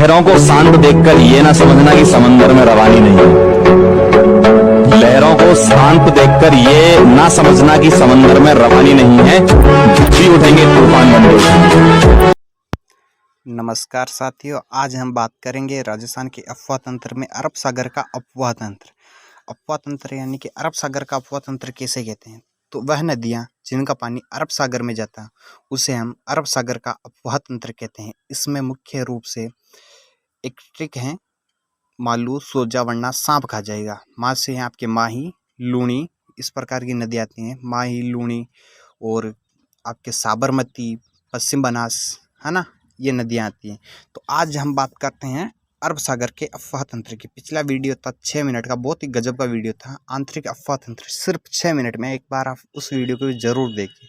लहरों को शांत देखकर ये ना समझना कि समंदर में रवानी नहीं है। लहरों को शांत देखकर ये ना समझना कि समंदर में रवानी नहीं है। भी उठेंगे तूफान बन के। नमस्कार साथियों, आज हम बात करेंगे राजस्थान के अफवाह तंत्र में अरब सागर का अफवाह तंत्र। अफवाह तंत्र यानी कि अरब सागर का अफवाह तंत्र किसे कहते हैं? तो वह नदियां जिनका पानी अरब सागर में जाता है उसे हम अरब सागर का अफवाह तंत्र कहते हैं। इसमें मुख्य रूप से एक ट्रिक है, मालू सोजा वरना सांप खा जाएगा। माँ से हैं आपके माही, लूणी, इस प्रकार की नदी आती हैं। माही, लूणी और आपके साबरमती, पश्चिम बनास, है ना, ये नदियाँ आती हैं। तो आज हम बात करते हैं अरब सागर के अफवाह तंत्र की। पिछला वीडियो था 6 मिनट का, बहुत ही गजब का वीडियो था, आंतरिक अफवाह तंत्र, सिर्फ 6 मिनट में। एक बार आप उस वीडियो को जरूर देखिए।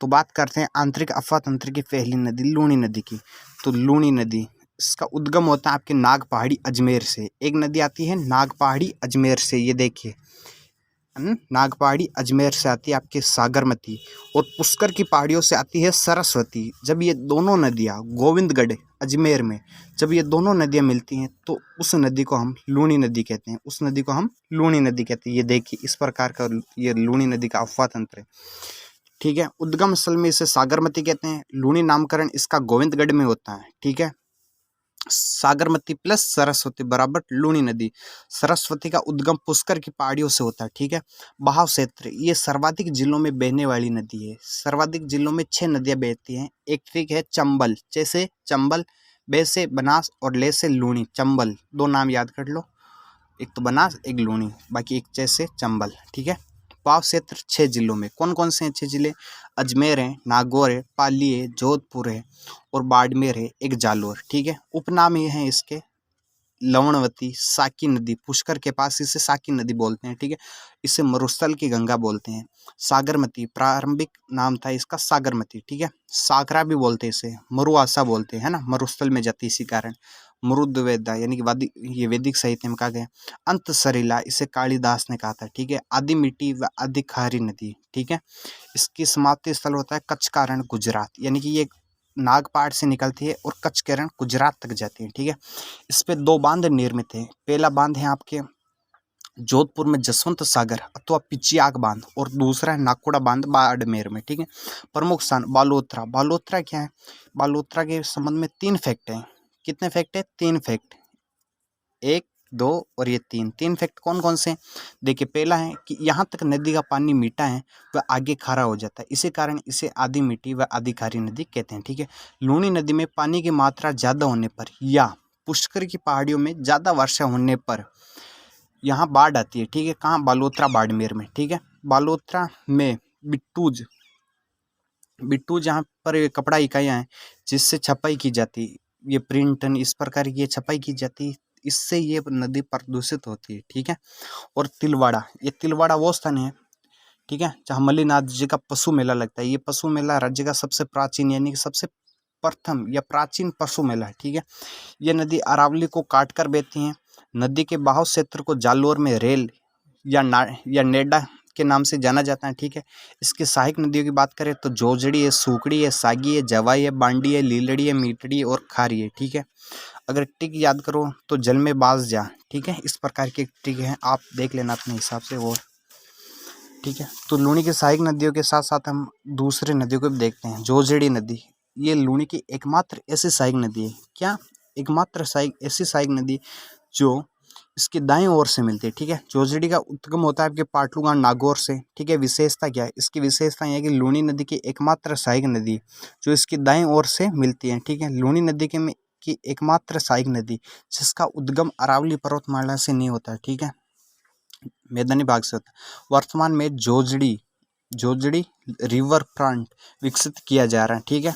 तो बात करते हैं आंतरिक अफवाह तंत्र की पहली नदी लूणी नदी की। तो लूणी नदी, इसका उद्गम होता है आपके नाग पहाड़ी अजमेर से। एक नदी आती है नाग पहाड़ी अजमेर से, ये देखिए, नाग पहाड़ी अजमेर से आती है आपके सागरमती, और पुष्कर की पहाड़ियों से आती है सरस्वती। जब ये दोनों नदियाँ गोविंदगढ़ अजमेर में, जब ये दोनों नदियाँ मिलती हैं तो उस नदी को हम लूणी नदी कहते हैं। उस नदी को हम लूणी नदी कहते हैं। ये देखिए, इस प्रकार का ये लूणी नदी का अफवाह तंत्र है। ठीक है, उद्गम स्थल में इसे सागरमती कहते हैं। लूणी नामकरण इसका गोविंदगढ़ में होता है। ठीक है, सागरमती प्लस सरस्वती बराबर लूणी नदी। सरस्वती का उद्गम पुष्कर की पहाड़ियों से होता है। ठीक है, बहाव क्षेत्र, ये सर्वाधिक जिलों में बहने वाली नदी है। सर्वाधिक जिलों में 6 नदियां बहती हैं। एक ट्रिक है चंबल, जैसे चंबल, बे से बनास और ले से लूणी। चंबल, दो नाम याद कर लो, एक तो बनास, एक लूणी, बाकी एक जैसे चंबल। ठीक है, पाव क्षेत्र 6 जिलों में। कौन कौन से हैं 6 जिले? अजमेर है, नागौर है, पाली है, जोधपुर है और बाड़मेर है, एक जालोर। ठीक है, उपनाम ये हैं इसके लवणवती, साकी नदी, पुष्कर के पास इसे साकी नदी बोलते हैं। ठीक है, इसे मरुस्थल की गंगा बोलते हैं। सागरमती, प्रारंभिक नाम था इसका सागरमती। ठीक है, साकरा भी बोलते हैं इसे, मरुआसा बोलते हैं, है ना, मरुस्थल में जाती इसी कारण। मरुद्वेदा यानी कि ये वैदिक साहित्य में कहा गया। अंत सरीला, इसे कालिदास ने कहा था। ठीक है, आदि मिट्टी व आदि खारी नदी। ठीक है, इसकी समाप्ति स्थल होता है कच्छ का रण, गुजरात, यानी कि ये नागपाड़ से निकलती है और कच्छ के रण गुजरात तक जाती है। ठीक है, इस पे 2 बांध निर्मित है। पहला बांध है आपके जोधपुर में जसवंत सागर अथवा पिचियाक बांध, और दूसरा है नाकोड़ा बांध बाड़मेर में। ठीक है, प्रमुख स्थान बालोतरा। बालोतरा क्या है? बालोतरा के संबंध में 3 फैक्ट हैं। कितने फैक्ट है? 3 फैक्ट, 1, 2 और ये 3 फैक्ट कौन कौन से हैं? देखिए, पहला है कि यहाँ तक नदी का पानी मीठा है वह आगे खारा हो जाता है, इसी कारण इसे आधी मीठी व आधी खारी नदी कहते हैं। ठीक है, लूणी नदी में पानी की मात्रा ज़्यादा होने पर या पुष्कर की पहाड़ियों में ज़्यादा वर्षा होने पर यहाँ बाढ़ आती है। ठीक है, कहाँ? बालोतरा बाड़मेर में। ठीक है, बालोतरा में बिट्टूज, जहाँ पर ये कपड़ा इकाइयाँ हैं जिससे छपाई की जाती, ये प्रिंटन, इस प्रकार की ये छपाई की जाती, इससे ये नदी प्रदूषित होती है। ठीक है, और तिलवाड़ा, ये तिलवाड़ा वो स्थान है, ठीक है, जहाँ मल्लिनाथ जी का पशु मेला लगता है। ये पशु मेला राज्य का सबसे प्राचीन यानी कि सबसे प्रथम या प्राचीन पशु मेला है। ठीक है, ये नदी अरावली को काट कर बहती है। नदी के बहाव क्षेत्र को जालोर में रेल या नेडा के नाम से जाना जाता है। ठीक है, इसकी सहायक नदियों की बात करें तो जोजड़ी है, सूकड़ी है, सागी है, जवाई है, बांडी है, लीलड़ी है, मीटड़ी और खारी है। ठीक है, अगर टिक याद करो तो जल में बाज जा। ठीक है, इस प्रकार की टिक है, आप देख लेना अपने हिसाब से। और ठीक है, तो लूणी की सहायक नदियों के साथ साथ हम दूसरे नदियों को भी देखते हैं। जोजड़ी नदी, ये लूणी की एकमात्र ऐसी सहायक नदी है। क्या? एकमात्र ऐसी सहायक नदी जो इसकी दाएं ओर से मिलती है। ठीक है, जोजड़ी का उद्गम होता है आपके पाटलुगांव नागौर से। ठीक है, विशेषता क्या है इसकी? विशेषता यह है कि लूणी नदी की एकमात्र सहायक नदी जो इसकी दाएं ओर से मिलती है। ठीक है, लूणी नदी की एकमात्र सहायक नदी जिसका उद्गम अरावली पर्वतमाला से नहीं होता है। ठीक है, मैदानी भाग से होता है। वर्तमान में जोजड़ी रिवर फ्रंट विकसित किया जा रहा है। ठीक है,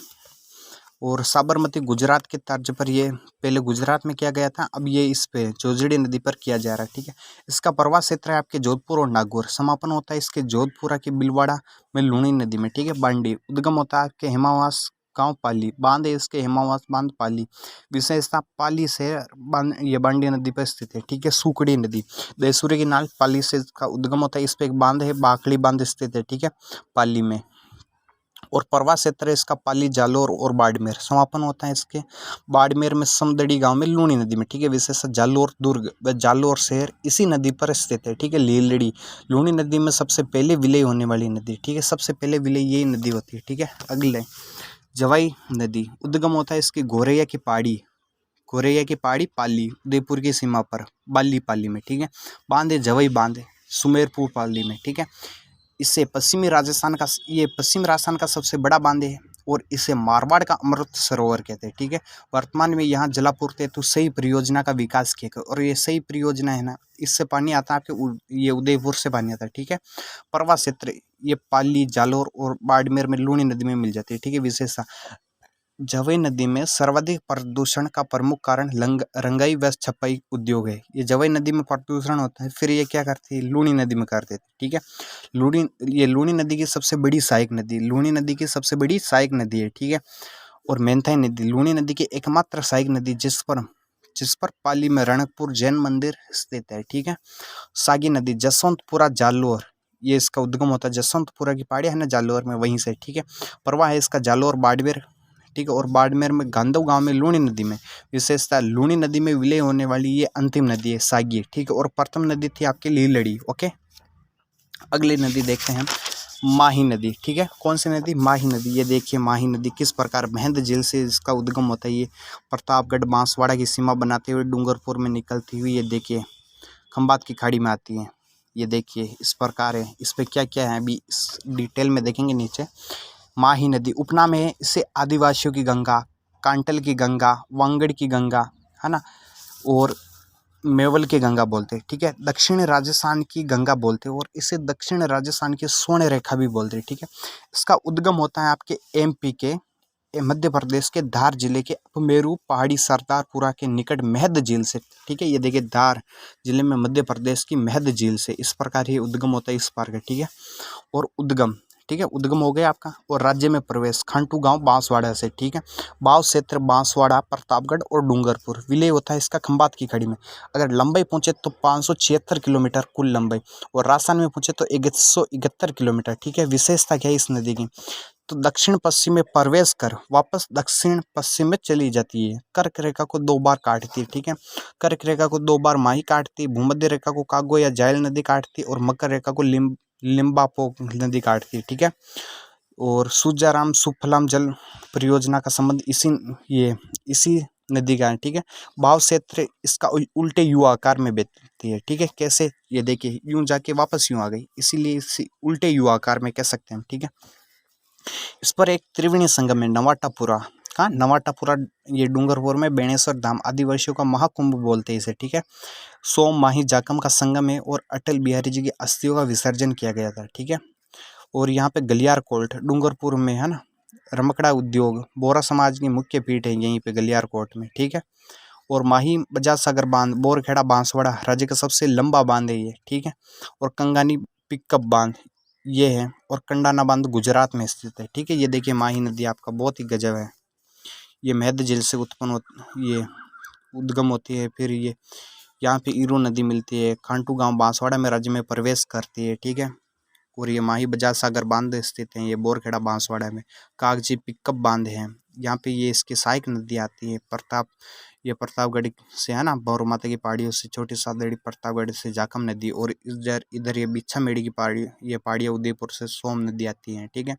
और साबरमती गुजरात के तर्ज पर, ये पहले गुजरात में किया गया था, अब ये इस पे जोजड़ी नदी पर किया जा रहा है। ठीक है, इसका प्रवाह क्षेत्र है आपके जोधपुर और नागौर। समापन होता है इसके जोधपुरा के बिलवाड़ा में लूणी नदी में। ठीक है, बांडी, उद्गम होता है आपके हेमावास गांव पाली। बांध है इसके हेमावास बांध पाली। विशेषता पाली से ये बांडी नदी पर स्थित है। ठीक है, सूकड़ी नदी, देसूरी की नाल, पाली से इसका उद्गम होता है। इस पे एक बांध है बाकड़ी बांध स्थित है। ठीक है, पाली में। और प्रवाह क्षेत्र है इसका पाली, जालोर और बाड़मेर। समापन होता है इसके बाड़मेर में समदड़ी गांव में लूणी नदी में, ठीक है। विशेष जालोर दुर्ग व जालोर शहर इसी नदी पर स्थित है, ठीक है। लीलड़ी लूणी नदी में सबसे पहले विलय होने वाली नदी, ठीक है। सबसे पहले विलय यही नदी होती है, ठीक है। अगले जवाई नदी उद्गम होता है इसकी गोरैया की पहाड़ी, गोरैया की पहाड़ी पाली उदयपुर की सीमा पर बाली पाली में, ठीक है। बांध है जवाई बांध है सुमेरपुर पाली में, ठीक है। इससे पश्चिमी राजस्थान का ये पश्चिम राजस्थान का सबसे बड़ा बांध है और इसे मारवाड़ का अमृत सरोवर कहते हैं, ठीक है। वर्तमान में यहाँ जलापूर्ति हेतु सही परियोजना का विकास किया गया और ये सही परियोजना है ना, इससे पानी आता है आपके ये उदयपुर से पानी आता है, ठीक है। प्रवाह क्षेत्र ये पाली, जालोर और बाड़मेर में लूणी नदी में मिल जाती है, ठीक है। विशेषता जवई नदी में सर्वाधिक प्रदूषण का प्रमुख कारण रंगाई व छपाई उद्योग है। ये जवई नदी में प्रदूषण होता है, फिर ये क्या करती है, लूणी नदी में कर देती है, ठीक है। लूणी नदी की सबसे बड़ी सहायक नदी, लूणी नदी की सबसे बड़ी सहायक नदी है, ठीक है। और मेंथाई नदी लूणी नदी की एकमात्र सहायक नदी जिस पर पाली में रणकपुर जैन मंदिर स्थित है, ठीक है। सागी नदी जसवंतपुरा जालोर, ये इसका उद्गम होता है जसवंतपुरा की पहाड़ी है ना जालोर में, वहीं से, ठीक है। प्रवाह है इसका जालोर बाड़मेर, ठीक है। और बाड़मेर में गांधव गांव में लूणी नदी में विशेषता लूणी नदी में विलय होने वाली ये अंतिम नदी है सागी, ठीक है। और प्रथम नदी थी आपकी लीलड़ी, ओके। अगली नदी देखते हैं हम, माही नदी, ठीक है। कौन सी नदी, माही नदी। ये देखिए माही नदी किस प्रकार महंद झील से इसका उद्गम होता है। ये प्रतापगढ़ बांसवाड़ा की सीमा बनाते हुए डूंगरपुर में निकलती हुई ये देखिए खंबात की खाड़ी में आती है। ये देखिए इस प्रकार है, इस पर क्या क्या है अभी इस डिटेल में देखेंगे नीचे। माही नदी उपनाम है इसे आदिवासियों की गंगा, कांटल की गंगा, वांगड़ की गंगा, है ना, और मेवल की गंगा बोलते हैं, ठीक है। दक्षिण राजस्थान की गंगा बोलते हैं और इसे दक्षिण राजस्थान की स्वर्ण रेखा भी बोलते हैं, ठीक है। इसका उद्गम होता है आपके एमपी के मध्य प्रदेश के धार जिले के अपमेरू पहाड़ी सरदारपुरा के निकट महद झील से, ठीक है। ये देखिए धार जिले में मध्य प्रदेश की महद झील से इस प्रकार ये उद्गम होता है इस पार का, ठीक है। और उद्गम, ठीक है, उद्गम हो गया आपका। और राज्य में प्रवेश खांटू गांव बांसवाड़ा से, ठीक है। बाव क्षेत्र बांसवाड़ा, प्रतापगढ़ और डूंगरपुर। विलय होता है इसका खंबात की खाड़ी में। अगर लंबाई पूछे तो 576 किलोमीटर कुल लंबाई, और राजस्थान में पूछे तो 171 किलोमीटर, ठीक है। विशेषता क्या है इस नदी की, तो दक्षिण पश्चिम में प्रवेश कर वापस दक्षिण पश्चिम में चली जाती है। कर्क रेखा को 2 बार काटती है, ठीक है। कर्क रेखा को 2 बार माही काटती है, भूमध्य रेखा को कागो या जायल नदी काटती है, और मकर रेखा को लिम्बापोक नदी काटती है, ठीक है। और सुजाराम सुफलाम जल परियोजना का संबंध इसी नदी का है, ठीक है। भाव क्षेत्र इसका उल्टे यू आकार में बहती है, ठीक है। कैसे, ये देखिए यूं जाके वापस यूं आ गई, इसीलिए इसी उल्टे यू आकार में कह सकते हैं हम, ठीक है। इस पर एक त्रिवेणी संगम है नवाटापुरा, कहाँ नवाटापुरा, ये डूंगरपुर में बेणेश्वर धाम आदिवासियों का महाकुंभ बोलते हैं इसे, ठीक है। सोम माही जाकम का संगम है और अटल बिहारी जी की अस्थियों का विसर्जन किया गया था, ठीक है। और यहाँ पे गलियार कोट डूंगरपुर में है ना, रमकड़ा उद्योग बोरा समाज की मुख्य पीठ है यहीं पे गलियार कोट में, ठीक है। और माही बजाज सागर बांध बोरखेड़ा बांसवाड़ा राज्य का सबसे लंबा बांध है ये, ठीक है। और कंगानी पिकअप बांध ये है, और कंडाना बांध गुजरात में स्थित है, ठीक है। ये देखिए माही नदी आपका बहुत ही गजब है, ये महद झील से ये उद्गम होती है। फिर ये यहाँ पे ईरो नदी मिलती है, खांटू गांव बांसवाड़ा में राज्य में प्रवेश करती है, ठीक है। और ये माही बजाज सागर बांध स्थित है, ये बोरखेड़ा बांसवाड़ा में। कागजी पिकअप बांध है यहाँ पे, ये इसकी सहायक नदी आती है। ये प्रतापगढ़ से है ना, भौरू माता की पहाड़ियों से छोटी सादड़ी प्रतापगढ़ से जाखम नदी, और इधर ये बिच्छा मेड़ी की पहाड़ी, ये पहाड़ियाँ उदयपुर से सोम नदी आती हैं, ठीक है।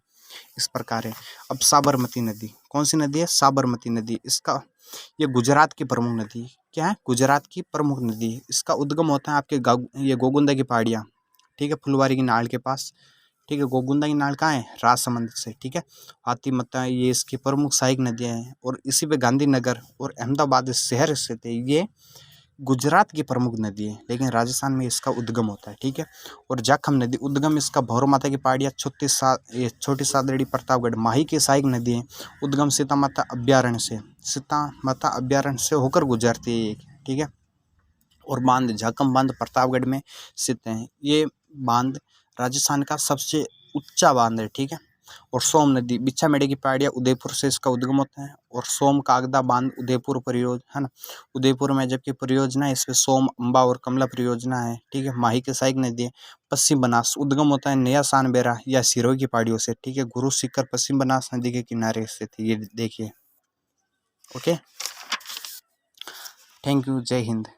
इस प्रकार है। अब साबरमती नदी, कौन सी नदी है, साबरमती नदी। इसका ये गुजरात की प्रमुख नदी, क्या है, गुजरात की प्रमुख नदी। इसका उद्गम होता है आपके ये गोगुंदा की पहाड़ियाँ, ठीक है, फुलवारी की नाल के पास, ठीक है। गोगुंदा की नाल कहाँ है, राजसमंद से, ठीक है। हाथीमता ये इसकी प्रमुख सहायक नदियाँ हैं, और इसी पे गांधीनगर और अहमदाबाद शहर स्थित है। ये गुजरात की प्रमुख नदी है, लेकिन राजस्थान में इसका उद्गम होता है, ठीक है। और जाखम नदी उद्गम इसका भौरू माता की पहाड़ियाँ छोटी सादड़ी प्रतापगढ़ माही की सहायक नदी है। उद्गम सीता माता अभ्यारण्य से होकर गुजरती है, ठीक है। और बांध जाखम बांध प्रतापगढ़ में स्थित है। ये बांध राजस्थान का सबसे ऊंचा बांध है, ठीक है। और सोम नदी बिच्छामेड़ी की पहाड़ियाँ उदयपुर से इसका उद्गम होता है। और सोम कागदा बांध उदयपुर परियोजना है ना, उदयपुर में जबकि परियोजना है इसमें सोम, अम्बा और कमला परियोजना है। ठीक है, माही के सहायक नदी है। पश्चिम बनास उद्गम होता है नया सानबेरा या सिरोही की पहाड़ियों से। ठीक है, गुरु शिखर पश्चिम बनास नदी के किनारे स्थित है, ये देखिए। ओके, थैंक यू, जय हिंद।